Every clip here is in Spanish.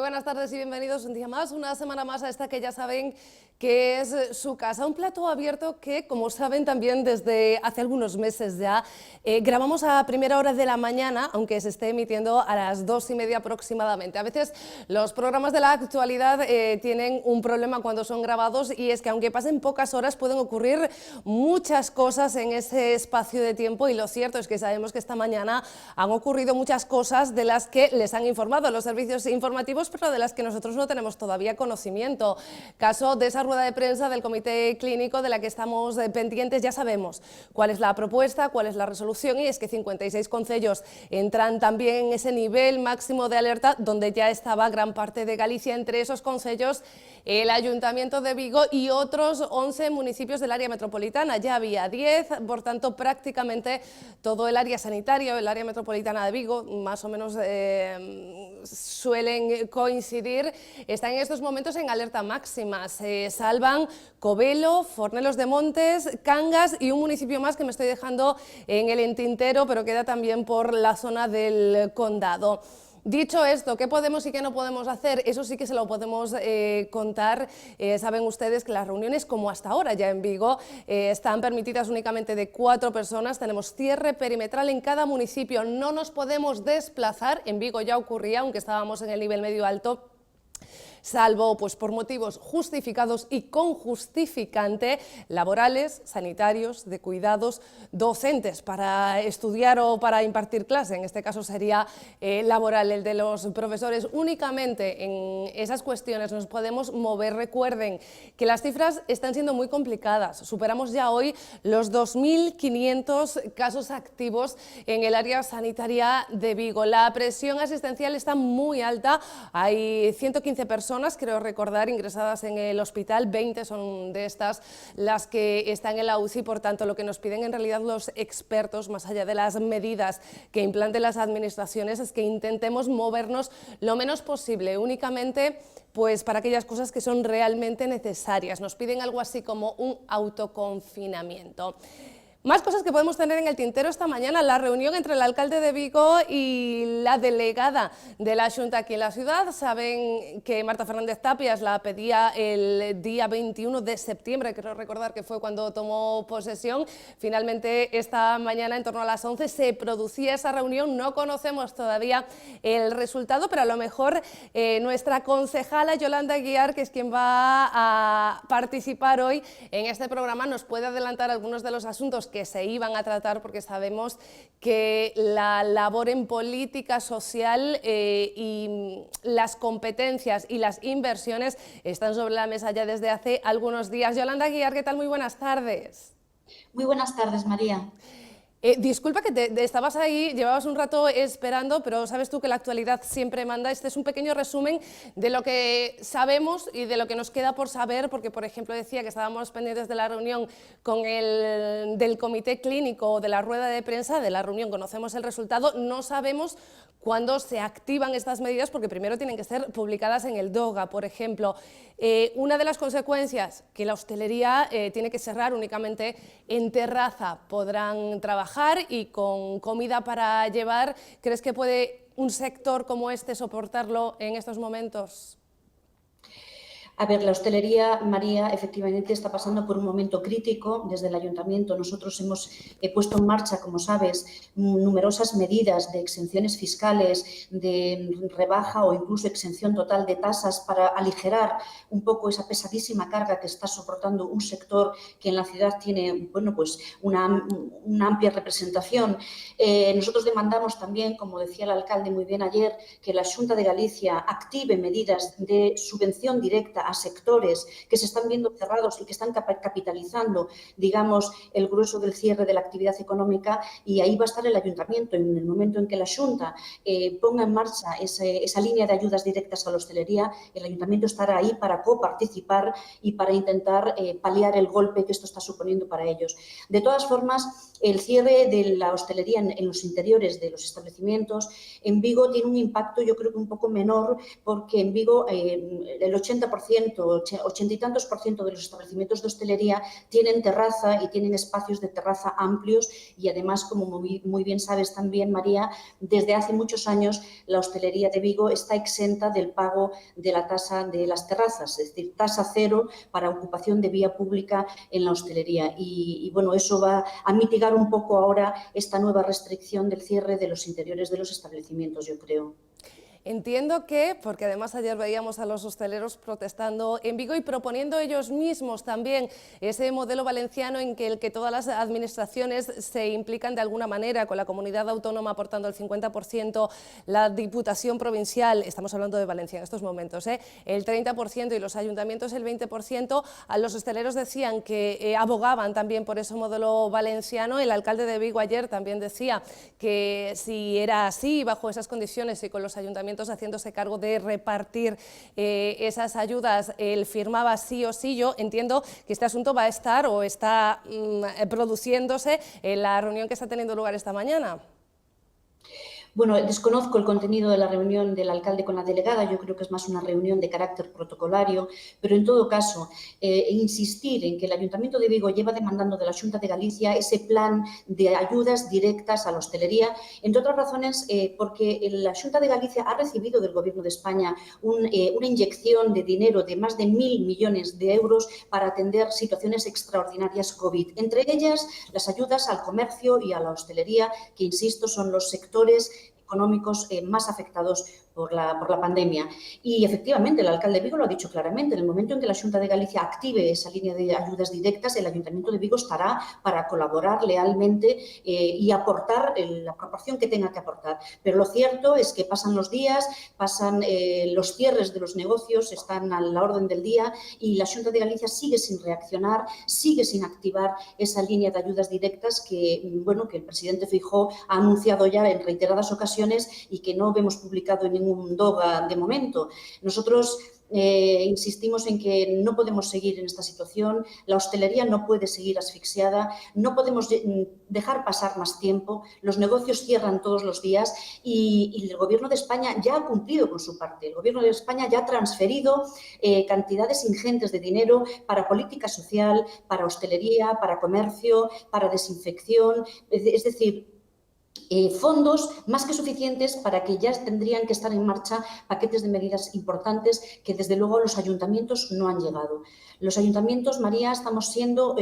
buenas tardes y bienvenidos un día más, una semana más a esta que ya saben que es su casa. Un plato abierto que, como saben también desde hace algunos meses ya, grabamos a primera hora de la mañana, aunque se esté emitiendo a las 2:30 aproximadamente. A veces los programas de la actualidad tienen un problema cuando son grabados, y es que aunque pasen pocas horas pueden ocurrir muchas cosas en ese espacio de tiempo, y lo cierto es que sabemos que esta mañana han ocurrido muchas cosas de las que les han informado los servicios informativos, pero de las que nosotros no tenemos todavía conocimiento. Caso de esa rueda de prensa del Comité Clínico de la que estamos pendientes. Ya sabemos cuál es la propuesta, cuál es la resolución, y es que 56 concellos entran también en ese nivel máximo de alerta donde ya estaba gran parte de Galicia. Entre esos concellos el Ayuntamiento de Vigo y otros 11 municipios del área metropolitana. Ya había 10, por tanto prácticamente todo el área sanitaria, el área metropolitana de Vigo, más o menos suelen coincidir, están en estos momentos en alerta máxima. Se salvan Covelo, Fornelos de Montes, Cangas y un municipio más que me estoy dejando en el tintero, pero queda también por la zona del condado. Dicho esto, ¿qué podemos y qué no podemos hacer? Eso sí que se lo podemos contar. Saben ustedes que las reuniones, como hasta ahora ya en Vigo, están permitidas únicamente de 4 personas. Tenemos cierre perimetral en cada municipio. No nos podemos desplazar. En Vigo ya ocurría, aunque estábamos en el nivel medio-alto, salvo pues por motivos justificados y con justificante, laborales, sanitarios, de cuidados, docentes para estudiar o para impartir clase. En este caso sería laboral, el de los profesores. Únicamente en esas cuestiones nos podemos mover. Recuerden que las cifras están siendo muy complicadas. Superamos ya hoy los 2.500 casos activos en el área sanitaria de Vigo. La presión asistencial está muy alta. Hay 115 personas, creo recordar, ingresadas en el hospital. 20 son de estas las que están en la UCI. Por tanto, lo que nos piden en realidad los expertos, más allá de las medidas que implanten las administraciones, es que intentemos movernos lo menos posible, únicamente pues para aquellas cosas que son realmente necesarias. Nos piden algo así como un autoconfinamiento. Más cosas que podemos tener en el tintero esta mañana: la reunión entre el alcalde de Vigo y la delegada de la Xunta aquí en la ciudad. Saben que Marta Fernández Tapias la pedía el día 21 de septiembre, creo recordar que fue cuando tomó posesión. Finalmente esta mañana, en torno a las 11, se producía esa reunión. No conocemos todavía el resultado, pero a lo mejor nuestra concejala Yolanda Aguiar, que es quien va a participar hoy en este programa, nos puede adelantar algunos de los asuntos que se iban a tratar, porque sabemos que la labor en política social y las competencias y las inversiones están sobre la mesa ya desde hace algunos días. Yolanda Aguiar, ¿qué tal? Muy buenas tardes. Muy buenas tardes, María. Disculpa que estabas ahí, llevabas un rato esperando, pero sabes tú que la actualidad siempre manda. Este es un pequeño resumen de lo que sabemos y de lo que nos queda por saber, porque, por ejemplo, decía que estábamos pendientes de la reunión del Comité Clínico, de la rueda de prensa. De la reunión conocemos el resultado, no sabemos cuándo se activan estas medidas, porque primero tienen que ser publicadas en el DOGA, por ejemplo. Una de las consecuencias, que la hostelería tiene que cerrar, únicamente en terraza podrán trabajar y con comida para llevar. ¿Crees que puede un sector como este soportarlo en estos momentos? A ver, la hostelería, María, efectivamente está pasando por un momento crítico. Desde el Ayuntamiento nosotros hemos puesto en marcha, como sabes, numerosas medidas de exenciones fiscales, de rebaja o incluso exención total de tasas para aligerar un poco esa pesadísima carga que está soportando un sector que en la ciudad tiene, bueno, pues una amplia representación. Nosotros demandamos también, como decía el alcalde muy bien ayer, que la Xunta de Galicia active medidas de subvención directa a sectores que se están viendo cerrados y que están capitalizando, digamos, el grueso del cierre de la actividad económica, y ahí va a estar el Ayuntamiento. En el momento en que la Xunta ponga en marcha esa línea de ayudas directas a la hostelería, el Ayuntamiento estará ahí para coparticipar y para intentar paliar el golpe que esto está suponiendo para ellos. De todas formas, el cierre de la hostelería en los interiores de los establecimientos en Vigo tiene un impacto, yo creo que un poco menor, porque en Vigo el 80%, 80 y tantos por ciento de los establecimientos de hostelería tienen terraza y tienen espacios de terraza amplios y además, como muy bien sabes también, María, desde hace muchos años la hostelería de Vigo está exenta del pago de la tasa de las terrazas, es decir, tasa cero para ocupación de vía pública en la hostelería. Y bueno, eso va a mitigar un poco ahora esta nueva restricción del cierre de los interiores de los establecimientos, yo creo. Entiendo que, porque además ayer veíamos a los hosteleros protestando en Vigo y proponiendo ellos mismos también ese modelo valenciano en que todas las administraciones se implican de alguna manera, con la comunidad autónoma aportando el 50%, la Diputación Provincial, estamos hablando de Valencia en estos momentos, el 30% y los ayuntamientos el 20%, a los hosteleros decían que abogaban también por ese modelo valenciano. El alcalde de Vigo ayer también decía que si era así, bajo esas condiciones y con los ayuntamientos haciéndose cargo de repartir esas ayudas, él firmaba sí o sí. Yo entiendo que este asunto va a estar o está produciéndose en la reunión que está teniendo lugar esta mañana. Bueno, desconozco el contenido de la reunión del alcalde con la delegada, yo creo que es más una reunión de carácter protocolario, pero en todo caso, insistir en que el Ayuntamiento de Vigo lleva demandando de la Xunta de Galicia ese plan de ayudas directas a la hostelería, entre otras razones porque la Xunta de Galicia ha recibido del Gobierno de España una inyección de dinero de más de 1.000 millones de euros para atender situaciones extraordinarias COVID, entre ellas las ayudas al comercio y a la hostelería, que insisto son los sectores económicos más afectados por la pandemia. Y efectivamente, el alcalde de Vigo lo ha dicho claramente, en el momento en que la Xunta de Galicia active esa línea de ayudas directas, el Ayuntamiento de Vigo estará para colaborar lealmente y aportar la proporción que tenga que aportar. Pero lo cierto es que pasan los días, pasan los cierres de los negocios, están a la orden del día y la Xunta de Galicia sigue sin reaccionar, sigue sin activar esa línea de ayudas directas que, bueno, que el presidente Feijóo ha anunciado ya en reiteradas ocasiones y que no vemos publicado en ningún DOGA de momento. Nosotros insistimos en que no podemos seguir en esta situación, la hostelería no puede seguir asfixiada, no podemos dejar pasar más tiempo, los negocios cierran todos los días y el Gobierno de España ya ha cumplido con su parte. El Gobierno de España ya ha transferido cantidades ingentes de dinero para política social, para hostelería, para comercio, para desinfección, es decir, fondos más que suficientes para que ya tendrían que estar en marcha paquetes de medidas importantes que desde luego los ayuntamientos no han llegado. Los ayuntamientos, María, estamos siendo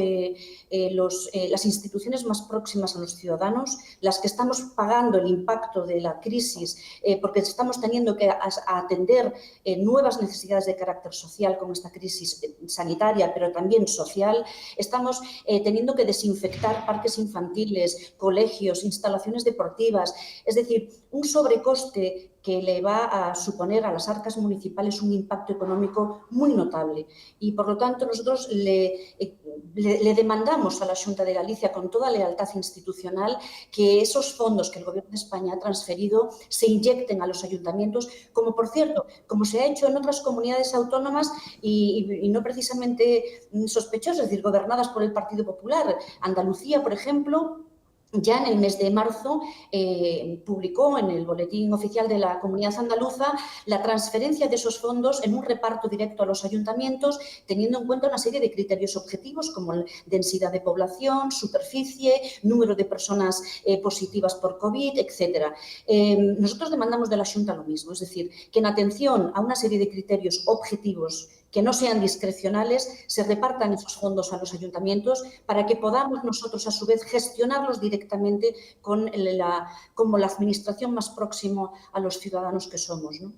las instituciones más próximas a los ciudadanos, las que estamos pagando el impacto de la crisis porque estamos teniendo que atender nuevas necesidades de carácter social como esta crisis sanitaria, pero también social. Estamos teniendo que desinfectar parques infantiles, colegios, instalaciones deportivas, es decir, un sobrecoste que le va a suponer a las arcas municipales un impacto económico muy notable. Y, por lo tanto, nosotros le demandamos a la Xunta de Galicia con toda lealtad institucional que esos fondos que el Gobierno de España ha transferido se inyecten a los ayuntamientos, como, por cierto, como se ha hecho en otras comunidades autónomas y no precisamente sospechosas, es decir, gobernadas por el Partido Popular. Andalucía, por ejemplo, ya en el mes de marzo publicó en el Boletín Oficial de la Comunidad Andaluza la transferencia de esos fondos en un reparto directo a los ayuntamientos, teniendo en cuenta una serie de criterios objetivos como densidad de población, superficie, número de personas positivas por COVID, etc. Nosotros demandamos de la Xunta lo mismo, es decir, que en atención a una serie de criterios objetivos que no sean discrecionales, se repartan esos fondos a los ayuntamientos para que podamos nosotros, a su vez, gestionarlos directamente como la administración más próxima a los ciudadanos que somos, ¿no?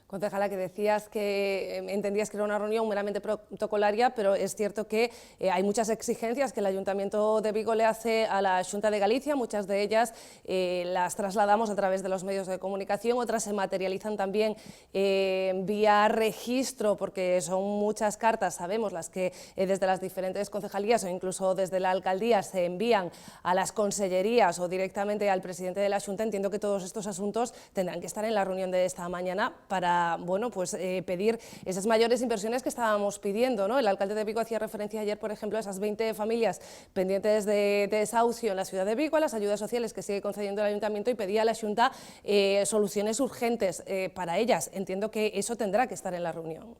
Concejala, que decías que entendías que era una reunión meramente protocolaria, pero es cierto que hay muchas exigencias que el Ayuntamiento de Vigo le hace a la Xunta de Galicia, muchas de ellas las trasladamos a través de los medios de comunicación, otras se materializan también vía registro, porque son muchas cartas, sabemos, las que desde las diferentes concejalías o incluso desde la alcaldía se envían a las consellerías o directamente al presidente de la Xunta. Entiendo que todos estos asuntos tendrán que estar en la reunión de esta mañana para para, bueno, pues pedir esas mayores inversiones que estábamos pidiendo, ¿no? El alcalde de Vigo hacía referencia ayer, por ejemplo, a esas 20 familias pendientes de desahucio en la ciudad de Vigo, a las ayudas sociales que sigue concediendo el ayuntamiento, y pedía a la Xunta soluciones urgentes para ellas. Entiendo que eso tendrá que estar en la reunión.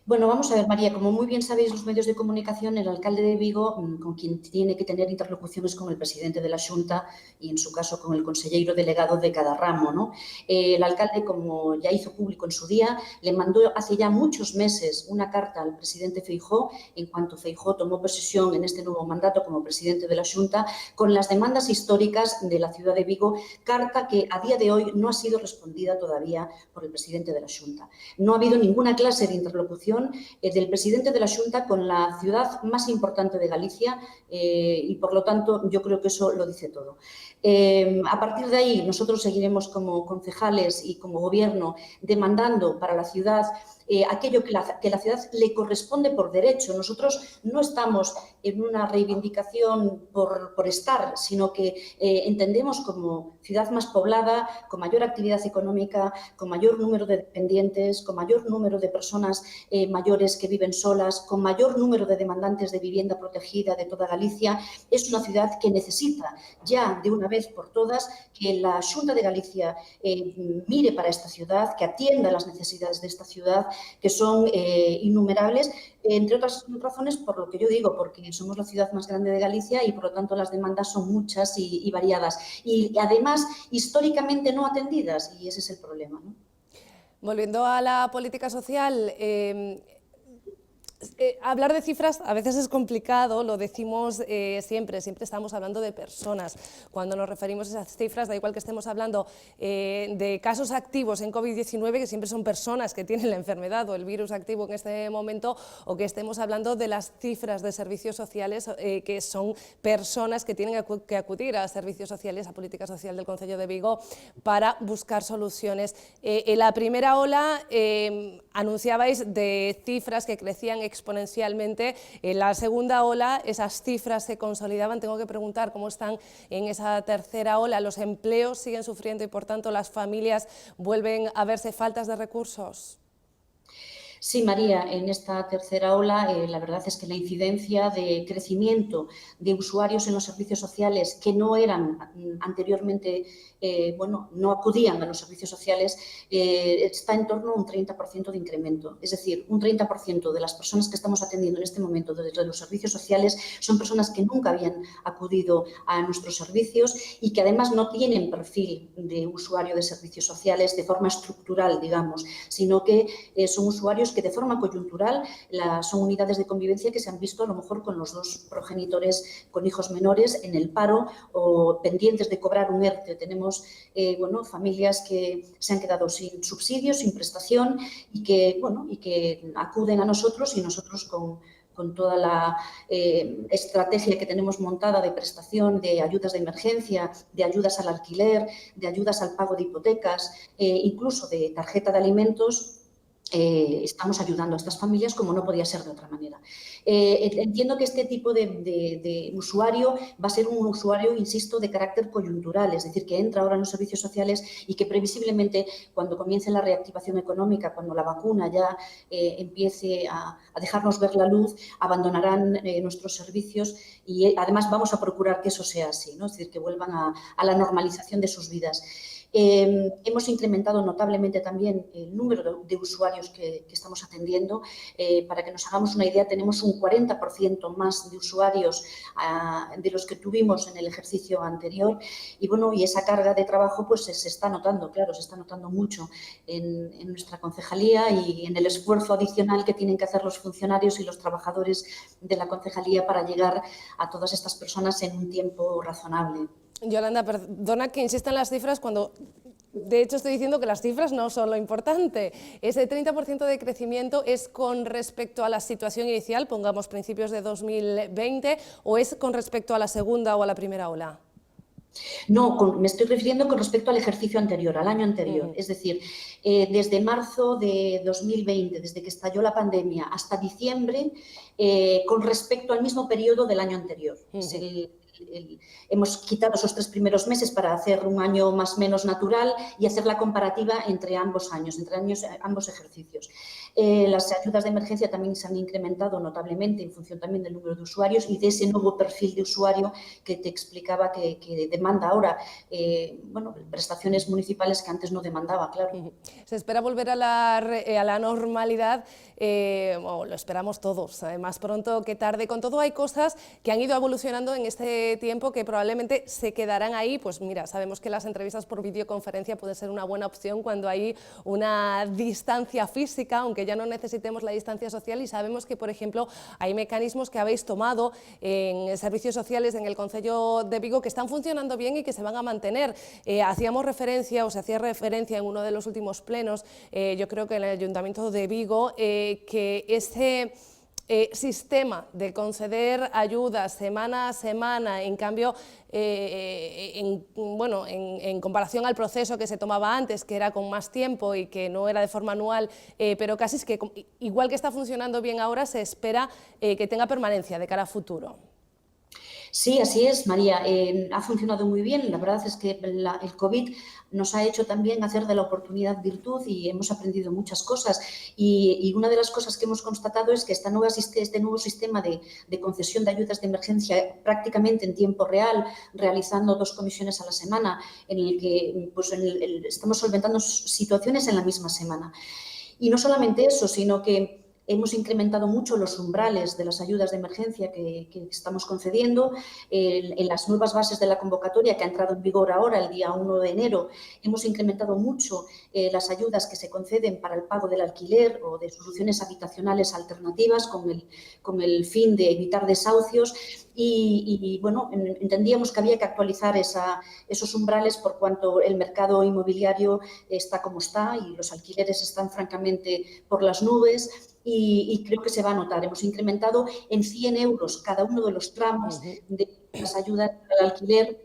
Bueno, vamos a ver, María, como muy bien sabéis los medios de comunicación, el alcalde de Vigo, con quien tiene que tener interlocuciones con el presidente de la Xunta y, en su caso, con el consellero delegado de cada ramo, ¿no? El alcalde, como ya hizo público en su día, le mandó hace ya muchos meses una carta al presidente Feijóo, en cuanto Feijóo tomó posesión en este nuevo mandato como presidente de la Xunta, con las demandas históricas de la ciudad de Vigo, carta que a día de hoy no ha sido respondida todavía por el presidente de la Xunta. No ha habido ninguna clase de interlocución del presidente de la Xunta con la ciudad más importante de Galicia y, por lo tanto, yo creo que eso lo dice todo. A partir de ahí, nosotros seguiremos como concejales y como gobierno demandando para la ciudad aquello que la ciudad le corresponde por derecho. Nosotros no estamos en una reivindicación por estar, sino que entendemos como ciudad más poblada, con mayor actividad económica, con mayor número de dependientes, con mayor número de personas mayores que viven solas, con mayor número de demandantes de vivienda protegida de toda Galicia. Es una ciudad que necesita ya de una vez por todas que la Xunta de Galicia mire para esta ciudad, que atienda las necesidades de esta ciudad, que son innumerables, entre otras razones por lo que yo digo, porque somos la ciudad más grande de Galicia y, por lo tanto, las demandas son muchas y variadas. Y, además, históricamente no atendidas, y ese es el problema, ¿no? Volviendo a la política social, hablar de cifras a veces es complicado, lo decimos siempre estamos hablando de personas. Cuando nos referimos a esas cifras, da igual que estemos hablando de casos activos en COVID-19, que siempre son personas que tienen la enfermedad o el virus activo en este momento, o que estemos hablando de las cifras de servicios sociales, que son personas que tienen que acudir a servicios sociales, a política social del Concello de Vigo, para buscar soluciones. En la primera ola anunciabais de cifras que crecían exponencialmente. En la segunda ola esas cifras se consolidaban. Tengo que preguntar cómo están en esa tercera ola. ¿Los empleos siguen sufriendo y, por tanto, las familias vuelven a verse faltas de recursos? Sí, María, en esta tercera ola la verdad es que la incidencia de crecimiento de usuarios en los servicios sociales que no eran anteriormente, no acudían a los servicios sociales, está en torno a un 30% de incremento. Es decir, un 30% de las personas que estamos atendiendo en este momento desde los servicios sociales son personas que nunca habían acudido a nuestros servicios y que además no tienen perfil de usuario de servicios sociales de forma estructural, digamos, sino que son usuarios que de forma coyuntural son unidades de convivencia que se han visto a lo mejor con los dos progenitores con hijos menores en el paro o pendientes de cobrar un ERTE. Tenemos familias que se han quedado sin subsidios, sin prestación y que acuden a nosotros, y nosotros con toda la estrategia que tenemos montada de prestación, de ayudas de emergencia, de ayudas al alquiler, de ayudas al pago de hipotecas, incluso de tarjeta de alimentos, estamos ayudando a estas familias como no podía ser de otra manera. Entiendo que este tipo de usuario va a ser un usuario, insisto, de carácter coyuntural, es decir, que entra ahora en los servicios sociales y que previsiblemente, cuando comience la reactivación económica, cuando la vacuna ya empiece a dejarnos ver la luz, abandonarán nuestros servicios y además vamos a procurar que eso sea así, ¿no? Es decir, que vuelvan a la normalización de sus vidas. Hemos incrementado notablemente también el número de usuarios que estamos atendiendo. Para que nos hagamos una idea, tenemos un 40% más de usuarios de los que tuvimos en el ejercicio anterior y esa carga de trabajo pues se está notando, claro, se está notando mucho en nuestra concejalía y en el esfuerzo adicional que tienen que hacer los funcionarios y los trabajadores de la concejalía para llegar a todas estas personas en un tiempo razonable. Yolanda, perdona que insista en las cifras cuando, de hecho, estoy diciendo que las cifras no son lo importante. ¿Ese 30% de crecimiento es con respecto a la situación inicial, pongamos principios de 2020, o es con respecto a la segunda o a la primera ola? No, me estoy refiriendo con respecto al ejercicio anterior, al año anterior. Es decir, desde marzo de 2020, desde que estalló la pandemia, hasta diciembre, con respecto al mismo periodo del año anterior. Es el hemos quitado esos 3 primeros meses para hacer un año más o menos natural y hacer la comparativa entre ambos años, ambos ejercicios. Las ayudas de emergencia también se han incrementado notablemente en función también del número de usuarios y de ese nuevo perfil de usuario que te explicaba que demanda ahora, bueno, prestaciones municipales que antes no demandaba, claro. Se espera volver a la normalidad, lo esperamos todos, más pronto que tarde. Con todo, hay cosas que han ido evolucionando en este tiempo que probablemente se quedarán ahí. Pues mira, sabemos que las entrevistas por videoconferencia pueden ser una buena opción cuando hay una distancia física, aunque ya no necesitemos la distancia social, y sabemos que, por ejemplo, hay mecanismos que habéis tomado en servicios sociales en el Concello de Vigo que están funcionando bien y que se van a mantener. Hacíamos referencia, o se hacía referencia en uno de los últimos plenos, yo creo que en el Ayuntamiento de Vigo, que ese sistema de conceder ayudas semana a semana, en cambio, en comparación al proceso que se tomaba antes, que era con más tiempo y que no era de forma anual, pero casi es que, igual que está funcionando bien ahora, se espera que tenga permanencia de cara a futuro. Sí, así es, María. Ha funcionado muy bien. La verdad es que el COVID nos ha hecho también hacer de la oportunidad virtud y hemos aprendido muchas cosas. Y una de las cosas que hemos constatado es que este nuevo sistema de concesión de ayudas de emergencia prácticamente en tiempo real, realizando 2 comisiones a la semana, en el que pues, estamos solventando situaciones en la misma semana. Y no solamente eso, sino que hemos incrementado mucho los umbrales de las ayudas de emergencia que estamos concediendo. En las nuevas bases de la convocatoria que ha entrado en vigor ahora, el día 1 de enero, hemos incrementado mucho las ayudas que se conceden para el pago del alquiler o de soluciones habitacionales alternativas con el fin de evitar desahucios. Y bueno, entendíamos que había que actualizar esos umbrales por cuanto el mercado inmobiliario está como está y los alquileres están francamente por las nubes. Y creo que se va a notar. Hemos incrementado en 100 euros cada uno de los tramos de las ayudas al alquiler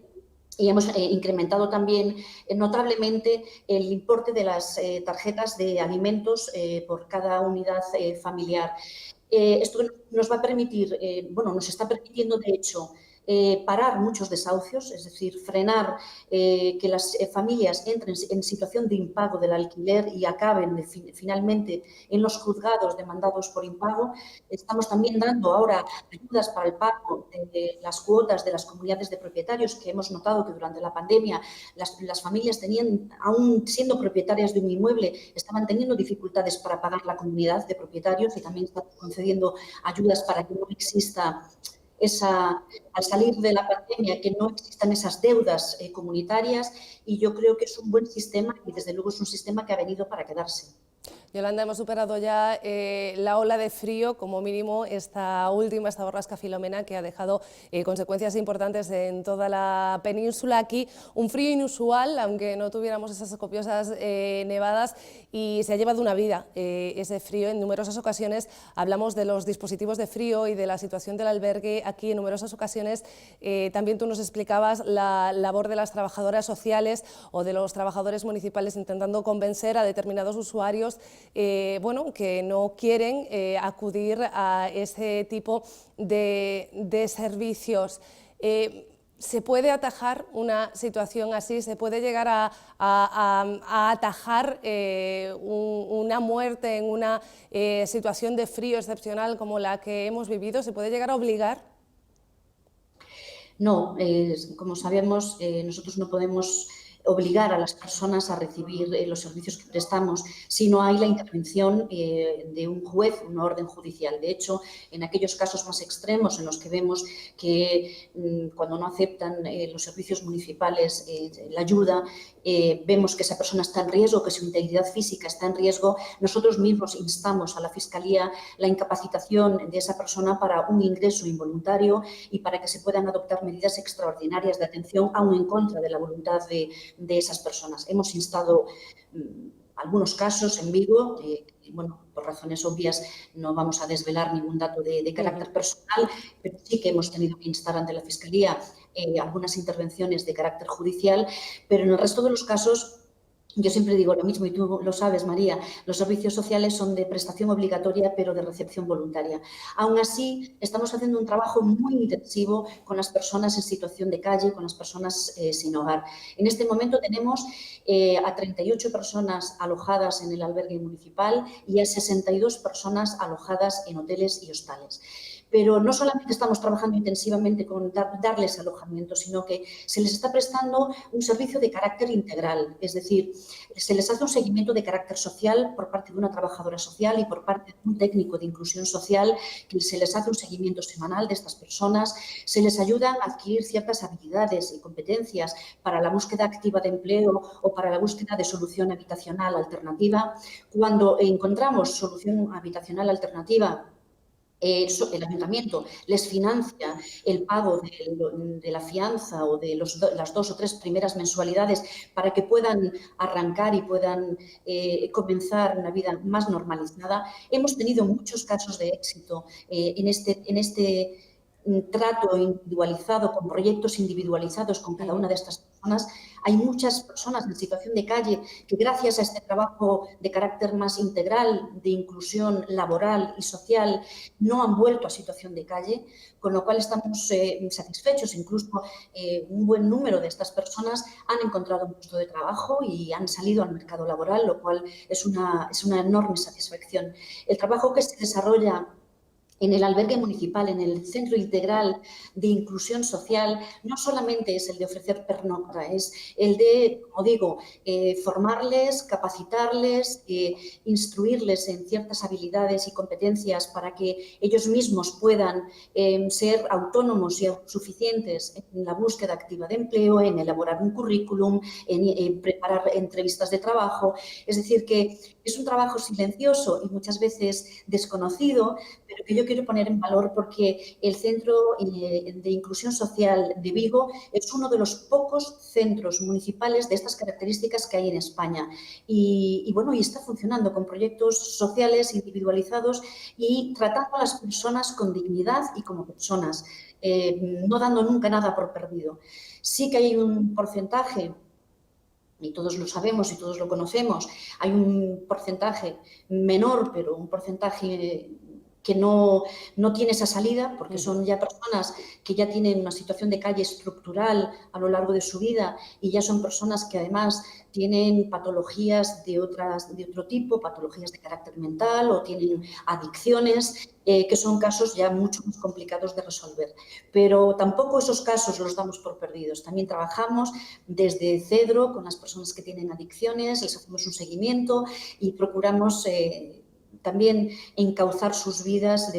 y hemos incrementado también notablemente el importe de las tarjetas de alimentos por cada unidad familiar. Esto nos va a permitir, nos está permitiendo, de hecho, parar muchos desahucios, es decir, frenar que las familias entren en situación de impago del alquiler y acaben finalmente en los juzgados demandados por impago. Estamos también dando ahora ayudas para el pago de las cuotas de las comunidades de propietarios, que hemos notado que durante la pandemia las familias tenían, aún siendo propietarias de un inmueble, estaban teniendo dificultades para pagar la comunidad de propietarios y también estamos concediendo ayudas para que no exista al salir de la pandemia, que no existan esas deudas comunitarias, y yo creo que es un buen sistema y desde luego es un sistema que ha venido para quedarse. Yolanda, hemos superado ya la ola de frío, como mínimo esta borrasca Filomena, que ha dejado consecuencias importantes en toda la península. Aquí un frío inusual, aunque no tuviéramos esas copiosas nevadas, y se ha llevado una vida ese frío. En numerosas ocasiones hablamos de los dispositivos de frío y de la situación del albergue. Aquí en numerosas ocasiones también tú nos explicabas la labor de las trabajadoras sociales o de los trabajadores municipales intentando convencer a determinados usuarios que no quieren acudir a ese tipo de servicios. ¿Se puede atajar una situación así? ¿Se puede llegar a atajar una muerte en una situación de frío excepcional como la que hemos vivido? ¿Se puede llegar a obligar? No, como sabemos, nosotros no podemos obligar a las personas a recibir los servicios que prestamos si no hay la intervención de un juez, una orden judicial. De hecho, en aquellos casos más extremos en los que vemos que cuando no aceptan los servicios municipales la ayuda, vemos que esa persona está en riesgo, que su integridad física está en riesgo, nosotros mismos instamos a la Fiscalía la incapacitación de esa persona para un ingreso involuntario y para que se puedan adoptar medidas extraordinarias de atención, aun en contra de la voluntad de esas personas. Hemos instado algunos casos en Vigo, por razones obvias no vamos a desvelar ningún dato de carácter personal, pero sí que hemos tenido que instar ante la Fiscalía algunas intervenciones de carácter judicial, pero en el resto de los casos Yo siempre digo lo mismo y tú lo sabes, María, los servicios sociales son de prestación obligatoria pero de recepción voluntaria. Aún así, estamos haciendo un trabajo muy intensivo con las personas en situación de calle, con las personas sin hogar. En este momento tenemos a 38 personas alojadas en el albergue municipal y a 62 personas alojadas en hoteles y hostales. Pero no solamente estamos trabajando intensivamente con darles alojamiento, sino que se les está prestando un servicio de carácter integral, es decir, se les hace un seguimiento de carácter social por parte de una trabajadora social y por parte de un técnico de inclusión social, que se les hace un seguimiento semanal de estas personas, se les ayuda a adquirir ciertas habilidades y competencias para la búsqueda activa de empleo o para la búsqueda de solución habitacional alternativa. Cuando encontramos solución habitacional alternativa, el ayuntamiento les financia el pago de la fianza o de las 2 o 3 primeras mensualidades para que puedan arrancar y puedan comenzar una vida más normalizada. Hemos tenido muchos casos de éxito en este trato individualizado, con proyectos individualizados con cada una de estas personas. Hay muchas personas en situación de calle que gracias a este trabajo de carácter más integral, de inclusión laboral y social, no han vuelto a situación de calle, con lo cual estamos satisfechos. Incluso un buen número de estas personas han encontrado un puesto de trabajo y han salido al mercado laboral, lo cual es una enorme satisfacción. El trabajo que se desarrolla en el albergue municipal, en el Centro Integral de Inclusión Social, no solamente es el de ofrecer pernocta, es el de, como digo, formarles, capacitarles, instruirles en ciertas habilidades y competencias para que ellos mismos puedan ser autónomos y autosuficientes en la búsqueda activa de empleo, en elaborar un currículum, en preparar entrevistas de trabajo. Es decir, que es un trabajo silencioso y muchas veces desconocido, pero que yo quiero poner en valor porque el Centro de Inclusión Social de Vigo es uno de los pocos centros municipales de estas características que hay en España. Y está funcionando con proyectos sociales individualizados y tratando a las personas con dignidad y como personas, no dando nunca nada por perdido. Sí que hay un porcentaje, y todos lo sabemos y todos lo conocemos, hay un porcentaje menor, pero un porcentaje que no tiene esa salida, porque son ya personas que ya tienen una situación de calle estructural a lo largo de su vida y ya son personas que además tienen patologías de otro tipo, patologías de carácter mental o tienen adicciones, que son casos ya mucho más complicados de resolver. Pero tampoco esos casos los damos por perdidos. También trabajamos desde Cedro con las personas que tienen adicciones, les hacemos un seguimiento y procuramos también encauzar sus vidas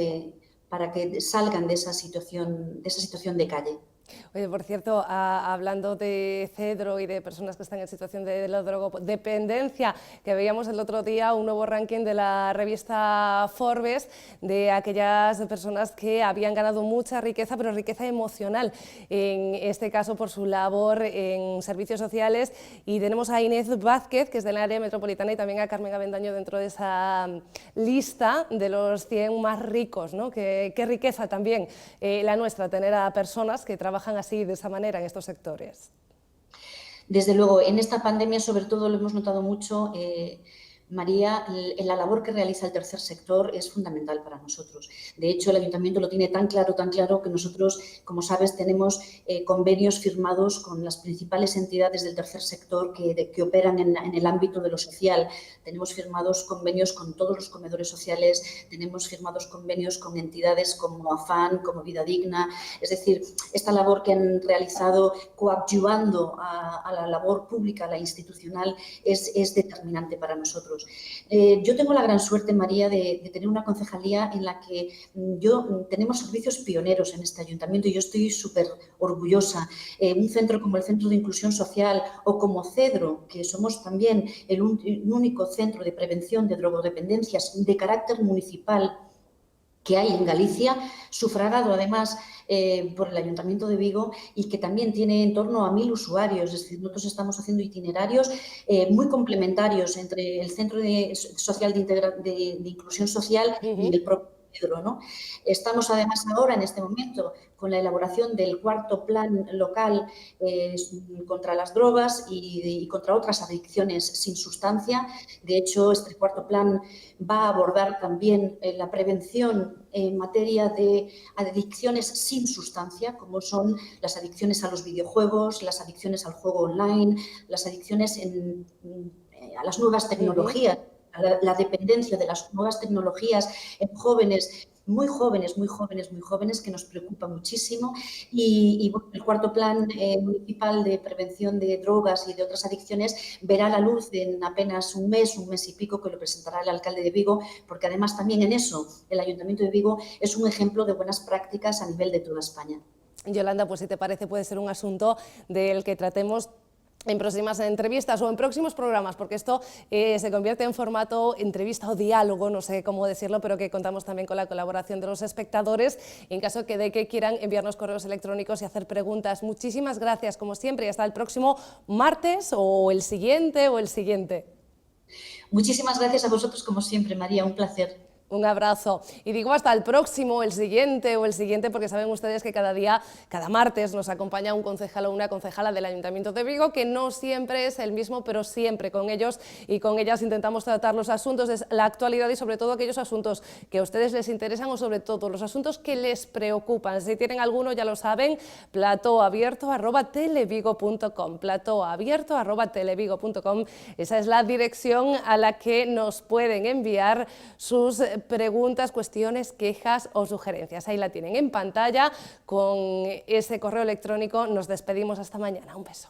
para que salgan de esa situación de calle. Oye, por cierto, hablando de Cedro y de personas que están en situación de la drogodependencia, que veíamos el otro día un nuevo ranking de la revista Forbes de aquellas personas que habían ganado mucha riqueza, pero riqueza emocional, en este caso por su labor en servicios sociales. Y tenemos a Inés Vázquez, que es del área metropolitana, y también a Carmen Avendaño dentro de esa lista de los 100 más ricos, ¿no? Qué riqueza también la nuestra, tener a personas que trabajan así, de esa manera, en estos sectores. Desde luego, en esta pandemia sobre todo lo hemos notado mucho, María, la labor que realiza el tercer sector es fundamental para nosotros. De hecho, el Ayuntamiento lo tiene tan claro que nosotros, como sabes, tenemos convenios firmados con las principales entidades del tercer sector que operan en el ámbito de lo social. Tenemos firmados convenios con todos los comedores sociales, tenemos firmados convenios con entidades como AFAN, como Vida Digna. Es decir, esta labor que han realizado coadyuvando a la labor pública, a la institucional, es determinante para nosotros. Yo tengo la gran suerte, María, de tener una concejalía en la que tenemos servicios pioneros en este ayuntamiento y yo estoy súper orgullosa. Un centro como el Centro de Inclusión Social o como Cedro, que somos también el único centro de prevención de drogodependencias de carácter municipal que hay en Galicia, sufragado además por el Ayuntamiento de Vigo y que también tiene en torno a 1000 usuarios. Es decir, nosotros estamos haciendo itinerarios muy complementarios entre el Centro Social de Inclusión Social y el propio Pedro, ¿no? Estamos además ahora, en este momento, con la elaboración del cuarto plan local contra las drogas y contra otras adicciones sin sustancia. De hecho, este cuarto plan va a abordar también la prevención en materia de adicciones sin sustancia, como son las adicciones a los videojuegos, las adicciones al juego online, las adicciones a las nuevas tecnologías, la dependencia de las nuevas tecnologías en jóvenes, muy jóvenes, muy jóvenes, muy jóvenes, que nos preocupa muchísimo. Y bueno, el cuarto plan municipal de prevención de drogas y de otras adicciones verá la luz en apenas un mes y pico, que lo presentará el alcalde de Vigo, porque además también en eso el Ayuntamiento de Vigo es un ejemplo de buenas prácticas a nivel de toda España. Yolanda, pues si te parece puede ser un asunto del que tratemos en próximas entrevistas o en próximos programas, porque esto se convierte en formato entrevista o diálogo, no sé cómo decirlo, pero que contamos también con la colaboración de los espectadores en caso de que quieran enviarnos correos electrónicos y hacer preguntas. Muchísimas gracias, como siempre, y hasta el próximo martes o el siguiente. Muchísimas gracias a vosotros, como siempre, María, un placer. Un abrazo. Y digo hasta el próximo, el siguiente, porque saben ustedes que cada día, cada martes, nos acompaña un concejal o una concejala del Ayuntamiento de Vigo, que no siempre es el mismo, pero siempre con ellos y con ellas intentamos tratar los asuntos de la actualidad y sobre todo aquellos asuntos que a ustedes les interesan o sobre todo los asuntos que les preocupan. Si tienen alguno, ya lo saben, platoabierto@televigo.com, platoabierto@televigo.com. Esa es la dirección a la que nos pueden enviar sus preguntas, cuestiones, quejas o sugerencias. Ahí la tienen en pantalla con ese correo electrónico. Nos despedimos hasta mañana. Un beso.